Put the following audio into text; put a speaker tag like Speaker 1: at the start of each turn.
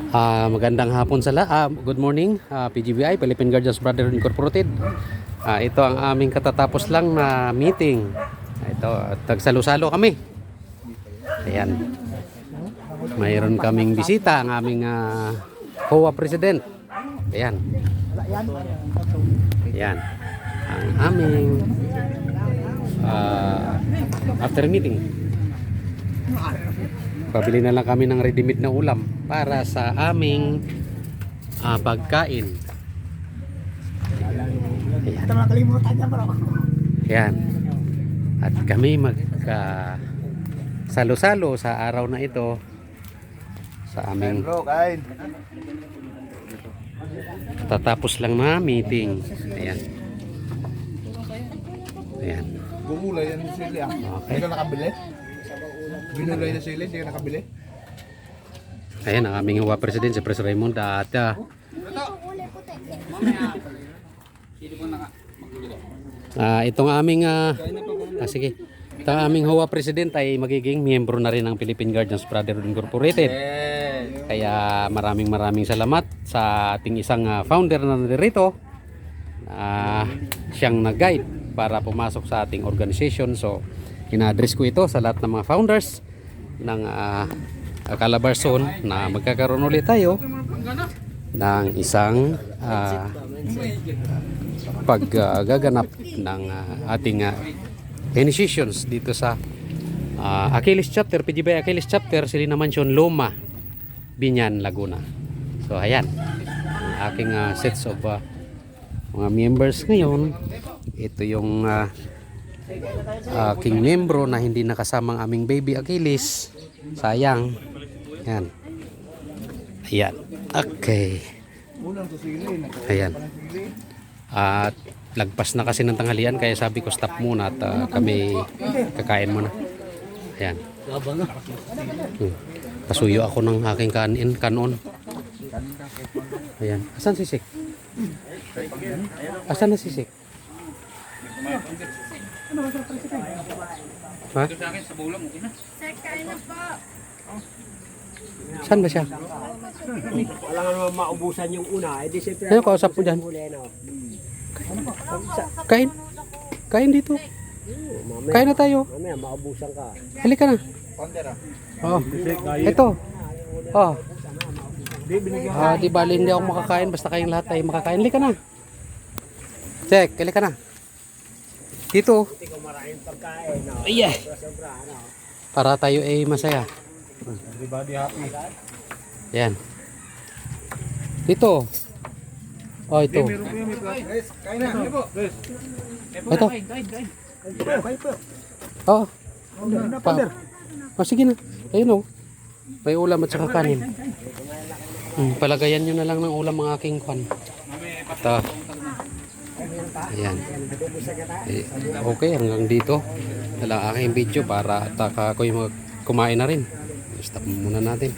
Speaker 1: Magandang hapon good morning, PGBI, Philippine Guardians Brotherhood Incorporated. Ito ang aming katatapos lang na meeting. Ito, tagsalo-salo kami. Ayan. Mayroon kaming bisita, ang aming HOA President. Ayan. Ayan. Ang aming after meeting. Pabili na lang kami ng ready-made na ulam para sa aming pagkain. Ayan. Ayan. At kami salo-salo sa araw na ito sa aming tatapos lang na meeting. Ayan. Ayan.
Speaker 2: Gumulay yan sili ah.
Speaker 1: Okay.
Speaker 2: Hindi ka nakabili? Binulay na sili, hindi ka nakabili?
Speaker 1: Ayan ang aming HOA President, si Pres Raymond. At itong aming sige. Itong aming HOA President ay magiging miyembro na rin ng Philippine Guardians Brotherhood Incorporated. Kaya maraming salamat sa ating isang founder na narito. Siyang nag-guide para pumasok sa ating organization. So ina-address ko ito sa lahat ng mga founders ng Calabarzon na magkakaroon ulit tayo ng isang paggaganap ng ating initiations dito sa Achilles Chapter, PGBI Achilles Chapter, Silina Mansion, Loma, Binyan, Laguna. So ayan, ang aking sets of mga members ngayon. Ito yung aking membro na hindi nakasamang aming baby Achilles. Sayang. Yan. Ayan. Okay. Ayan. At lagpas na kasi ng tanghalian, kaya sabi ko stop muna at kami kakain muna. Ayan. Pasuyo ako ng aking kanon. Ayan. Asan si Sik? Asan na si Sik? Ha?
Speaker 3: Sir, kain na po.
Speaker 1: Saan ba siya?
Speaker 4: Wala nga naman maubusan yung una. Eh di siyempre.
Speaker 1: Ano kausap mo dyan? Kain. Kain dito. Kain na tayo.
Speaker 4: Mamaya maubusan ka.
Speaker 1: Halika na. Oh. Ito. Oh. Di bali hindi ako makakain. Basta kayong lahat ay makakain. Halika na. Check. Halika na. Dito.
Speaker 4: Hindi ko maraming pagkain. No?
Speaker 1: Yeah.
Speaker 4: Sobra, ano?
Speaker 1: Para tayo ay masaya.
Speaker 2: Everybody happy.
Speaker 1: Yan. Dito. Oh, ito.
Speaker 2: Kain na.
Speaker 1: Ito. Oh. Sige na. Ayun oh. May ulam at saka kanin. Palagayan nyo na lang ng ulam ang aking kwan. Ito. Ayan. Okay, hanggang dito. Dala aking video para ako'y kumain na rin. Stop muna natin.